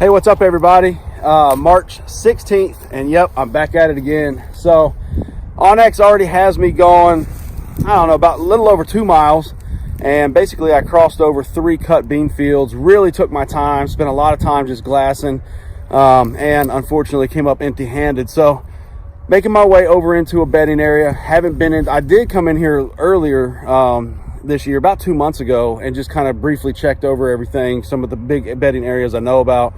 Hey, what's up everybody? March 16th, and yep, I'm back at it again. So Onyx already has me going, I don't know, about a little over 2 miles, and basically I crossed over 3 cut bean fields. Really took my time, spent a lot of time just glassing, and unfortunately came up empty-handed. So making my way over into a bedding area. Haven't been in, I did come in here earlier this year, about 2 months ago, and just kind of briefly checked over everything, some of the big bedding areas I know about,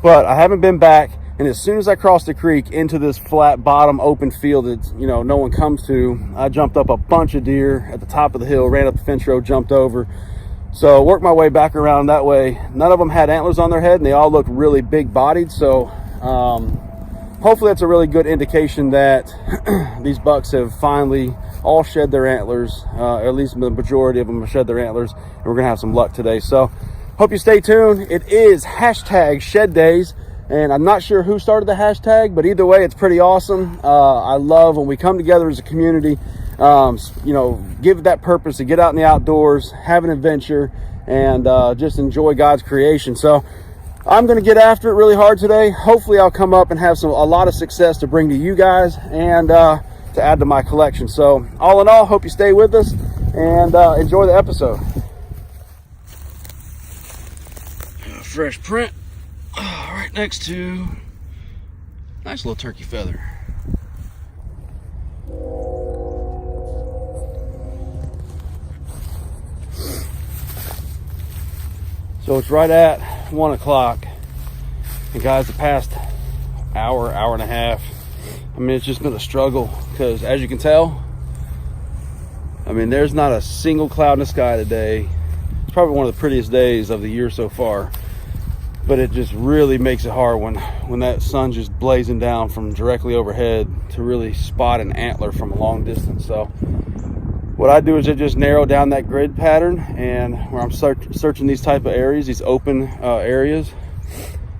but I haven't been back. And as soon as I crossed the creek into this flat bottom open field that, you know, no one comes to, I jumped up a bunch of deer at the top of the hill, ran up the fence row, jumped over. So worked my way back around that way. None of them had antlers on their head, and they all looked really big bodied. So hopefully that's a really good indication that these bucks have finally all shed their antlers, or at least the majority of them have shed their antlers, and we're gonna have some luck today. So hope you stay tuned. It is hashtag shed days, and I'm not sure who started the hashtag, but either way, it's pretty awesome. I love when we come together as a community, you know, give that purpose to get out in the outdoors, have an adventure, and just enjoy God's creation. So I'm going to get after it really hard today. Hopefully I'll come up and have a lot of success to bring to you guys, and to add to my collection. So all in all, hope you stay with us and enjoy the episode. Fresh print right next to nice little turkey feather. So it's right at 1 o'clock, and guys, the past hour and a half, I mean, it's just been a struggle, because as you can tell, I mean, there's not a single cloud in the sky today. It's probably one of the prettiest days of the year so far, but it just really makes it hard when that sun's just blazing down from directly overhead to really spot an antler from a long distance. So what I do is I just narrow down that grid pattern, and where I'm searching these type of areas, these open areas,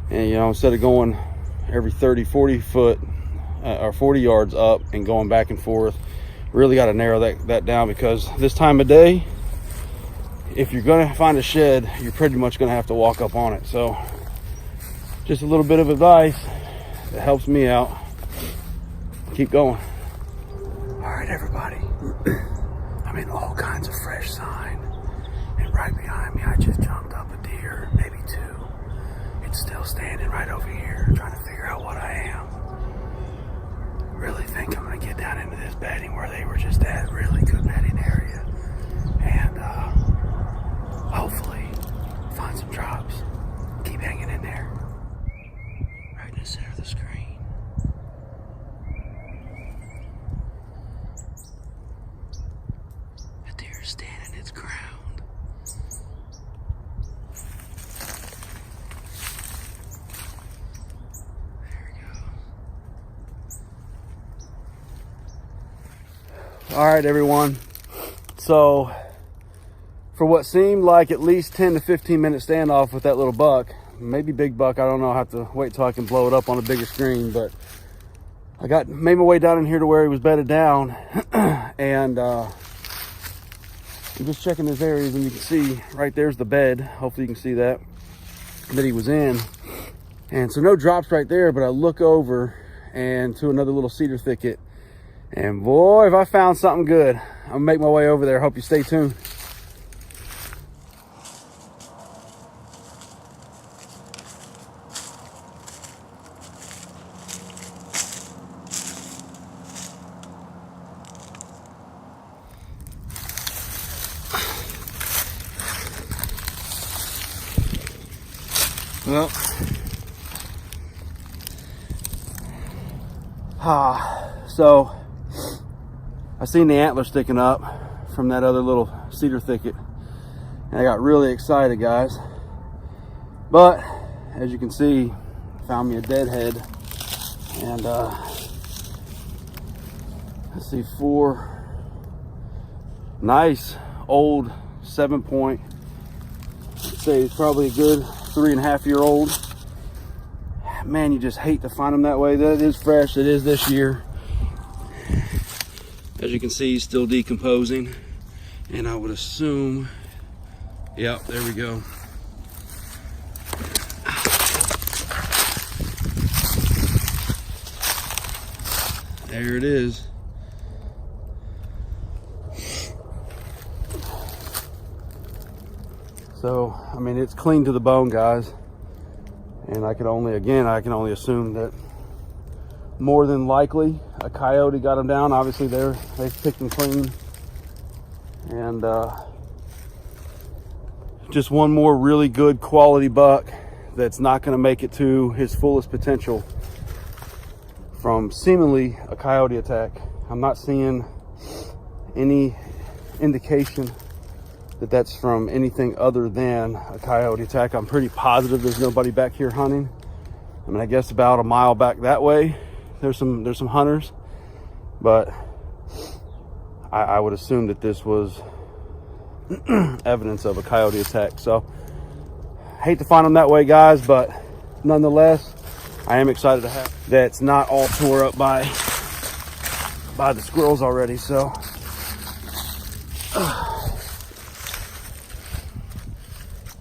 and, you know, instead of going every 30-40 foot or 40 yards up and going back and forth, really got to narrow that down, because this time of day, if you're going to find a shed, you're pretty much going to have to walk up on it. So just a little bit of advice that helps me out. Keep going. All right, everybody. I'm in all kinds of fresh sign, and right behind me, I just jumped up a deer, maybe 2. It's still standing right over here, trying to figure out what I am. Really think I'm gonna get down into this bedding where they were just at, really good bedding area, and hopefully find some drops. Keep hanging in there. Right in the center of the screen. The deer is standing its ground. All right, everyone. So for what seemed like at least 10 to 15 minute standoff with that little buck, maybe big buck, I don't know, I'll have to wait till I can blow it up on a bigger screen, but I made my way down in here to where he was bedded down, and I'm just checking his areas, and you can see right there's the bed. Hopefully you can see that he was in. And so no drops right there, but I look over and to another little cedar thicket, and boy, if I found something good. I'm gonna make my way over there. Hope you stay tuned. Well, so I seen the antler sticking up from that other little cedar thicket, and I got really excited, guys. But as you can see, found me a deadhead, and let's see, 4 nice old 7-point. I'd say it's probably a good 3.5-year-old. Man, you just hate to find them that way. That is fresh. It is this year. As you can see, he's still decomposing, and I would assume, yep, there we go. there it is. So, I mean, it's clean to the bone, guys. And I can only assume that more than likely a coyote got them down. Obviously, they picked them clean. And just one more really good quality buck that's not going to make it to his fullest potential from seemingly a coyote attack. I'm not seeing any indication that that's from anything other than a coyote attack. I'm pretty positive there's nobody back here hunting. I mean, I guess about a mile back that way there's some hunters, but I would assume that this was evidence of a coyote attack. So hate to find them that way, guys, but nonetheless I am excited to have that's not all tore up by the squirrels already. So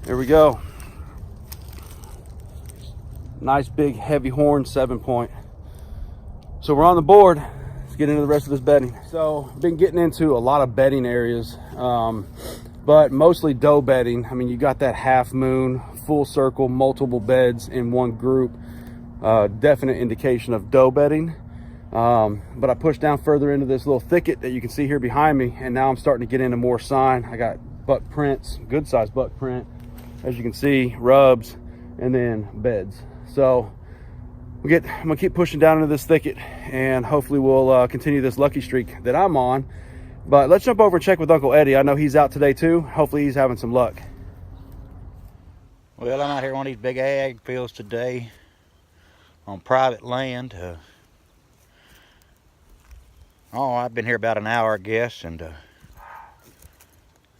there we go. Nice big heavy horn 7-point. So we're on the board. Let's get into the rest of this bedding. So been getting into a lot of bedding areas, but mostly doe bedding. I mean, you got that half moon, full circle, multiple beds in one group. Definite indication of doe bedding. But I pushed down further into this little thicket that you can see here behind me, and now I'm starting to get into more sign. I got buck prints, good sized buck print, as you can see, rubs, and then beds. So I'm gonna keep pushing down into this thicket, and hopefully we'll continue this lucky streak that I'm on. But let's jump over and check with Uncle Eddie. I know he's out today too. Hopefully he's having some luck. Well, I'm out here on one of these big ag fields today on private land. I've been here about an hour, I guess, and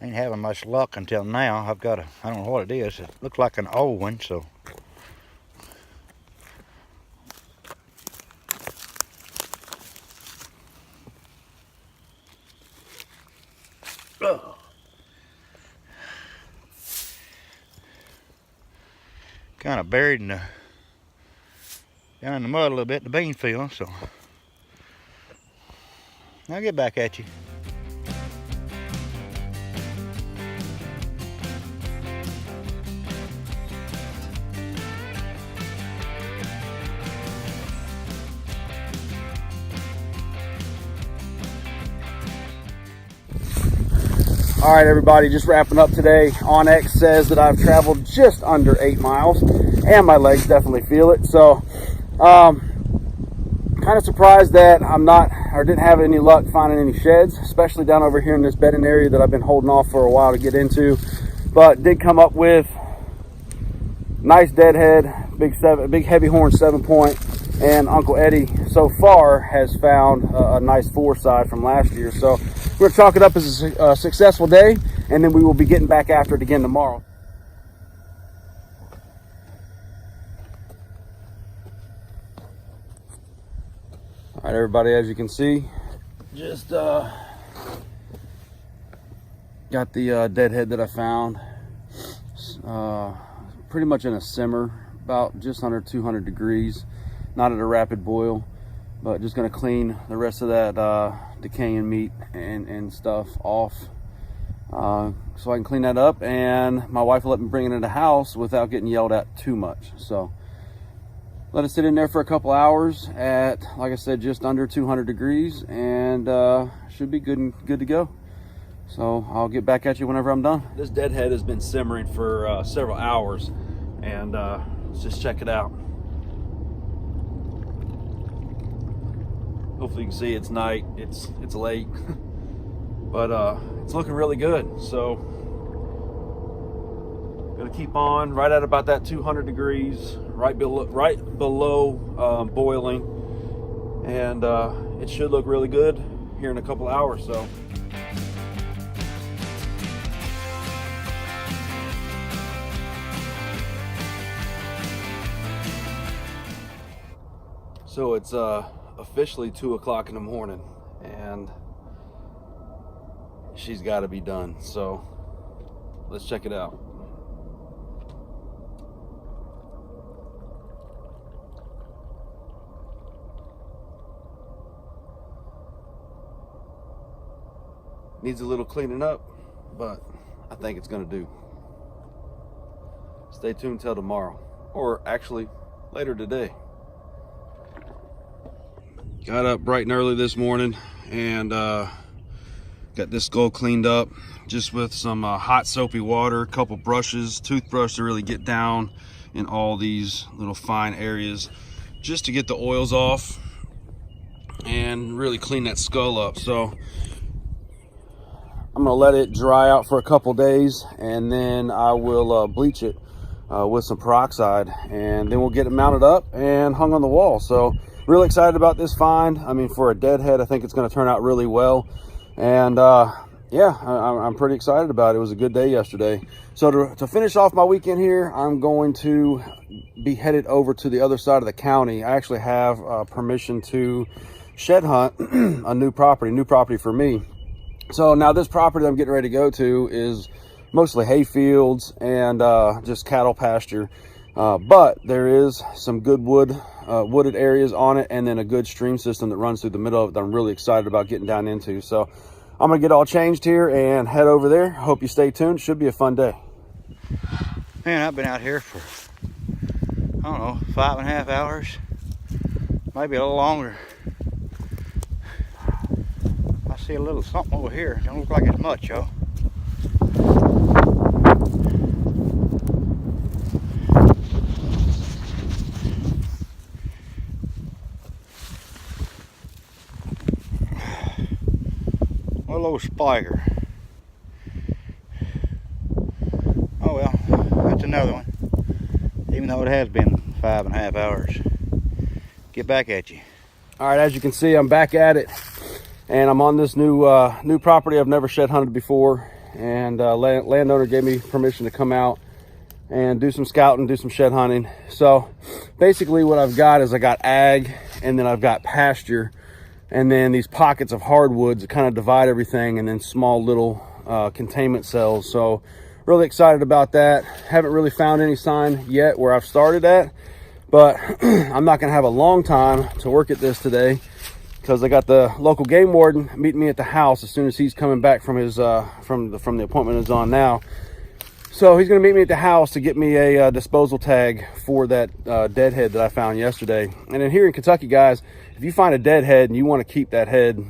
ain't having much luck until now. I've got I don't know what it is. It looks like an old one, so. Kind of buried in down in the mud a little bit, the bean field, so I'll get back at you. All right, everybody, just wrapping up today. OnX says that I've traveled just under 8 miles, and my legs definitely feel it. So, kind of surprised that didn't have any luck finding any sheds, especially down over here in this bedding area that I've been holding off for a while to get into. But did come up with nice deadhead, big heavy horn 7-point, and Uncle Eddie so far has found a nice 4-side from last year. So we're gonna chalk it up as a successful day, and then we will be getting back after it again tomorrow. All right, everybody, as you can see, just got the deadhead that I found, pretty much in a simmer, about just under 200 degrees, not at a rapid boil, but just gonna clean the rest of that decaying meat and stuff off, so I can clean that up, and my wife will let me bring it in the house without getting yelled at too much. So let it sit in there for a couple hours at, like I said, just under 200 degrees, and should be good to go. So I'll get back at you whenever I'm done. This deadhead has been simmering for several hours, and let's just check it out. Hopefully you can see it's night, it's late, but it's looking really good. So gonna keep on right at about that 200 degrees, right below boiling, and it should look really good here in a couple hours. So it's officially 2 o'clock in the morning, and she's got to be done. So let's check it out. Needs a little cleaning up, but I think it's gonna do. Stay tuned till tomorrow, or actually later today. Got up bright and early this morning and got this skull cleaned up just with some hot soapy water, a couple brushes, toothbrush to really get down in all these little fine areas, just to get the oils off and really clean that skull up. So I'm gonna let it dry out for a couple days, and then I will bleach it with some peroxide, and then we'll get it mounted up and hung on the wall. So really excited about this find. I mean, for a deadhead, I think it's gonna turn out really well. And yeah, I'm pretty excited about it. It was a good day yesterday. So to finish off my weekend here, I'm going to be headed over to the other side of the county. I actually have permission to shed hunt a new property for me. So now this property I'm getting ready to go to is mostly hay fields and just cattle pasture. But there is some good wooded areas on it, and then a good stream system that runs through the middle of it that I'm really excited about getting down into. So I'm gonna get all changed here and head over there. Hope you stay tuned. Should be a fun day. Man, I've been out here for, I don't know, 5.5 hours, maybe a little longer. I see a little something over here. Don't look like it's much, y'all. A little spiker. Oh well, that's another one. Even though it has been 5.5 hours. Get back at you. All right, as you can see, I'm back at it, and I'm on this new property I've never shed hunted before, and landowner gave me permission to come out and do some scouting, do some shed hunting. So basically what I've got is I got ag, and then I've got pasture, and then these pockets of hardwoods that kind of divide everything, and then small little containment cells. So really excited about that. Haven't really found any sign yet where I've started at, but I'm not gonna have a long time to work at this today, because I got the local game warden meeting me at the house as soon as he's coming back from his from the appointment he's on now. So he's gonna meet me at the house to get me a disposal tag for that deadhead that I found yesterday. And then here in Kentucky, guys, if you find a deadhead and you want to keep that head,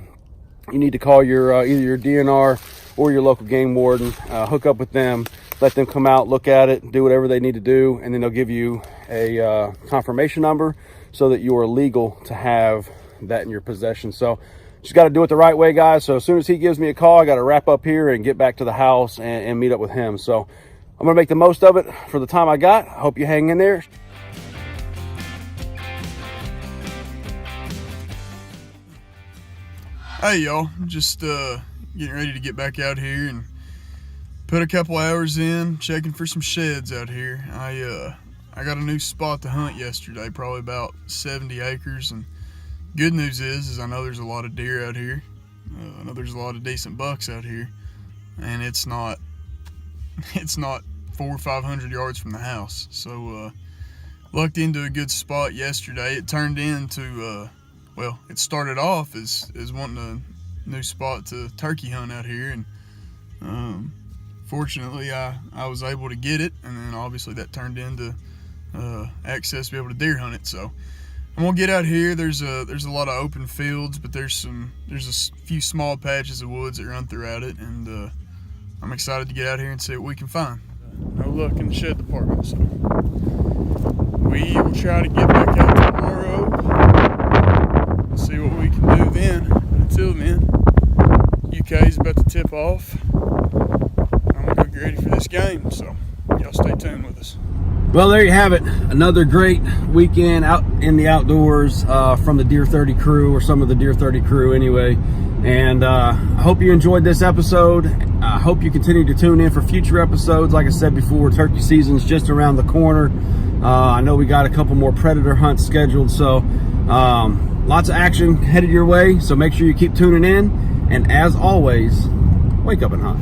you need to call your either your DNR or your local game warden, hook up with them, let them come out, look at it, do whatever they need to do, and then they'll give you a confirmation number so that you are legal to have that in your possession. So just got to do it the right way, guys. So as soon as he gives me a call, I got to wrap up here and get back to the house and meet up with him. So I'm gonna make the most of it for the time I got. Hope you hang in there. Hey y'all, just getting ready to get back out here and put a couple hours in checking for some sheds out here. I got a new spot to hunt yesterday, probably about 70 acres, and good news is I know there's a lot of deer out here. I know there's a lot of decent bucks out here, and it's not 400 or 500 yards from the house. So lucked into a good spot yesterday. It turned into well, it started off as wanting a new spot to turkey hunt out here, and fortunately I was able to get it, and then obviously that turned into access to be able to deer hunt it. So I'm gonna get out here. There's a lot of open fields, but there's a few small patches of woods that run throughout it, and I'm excited to get out here and see what we can find. No luck in the shed department, so we will try to get back out tomorrow and see what we can do then. But until then, UK is about to tip off. I'm gonna go get ready for this game, so y'all stay tuned with us. Well, there you have it. Another great weekend out in the outdoors from the Deer 30 crew, or some of the Deer 30 crew anyway. And I hope you enjoyed this episode. I hope you continue to tune in for future episodes. Like I said before, turkey season's just around the corner. I know we got a couple more predator hunts scheduled, so lots of action headed your way. So make sure you keep tuning in. And as always, wake up and hunt.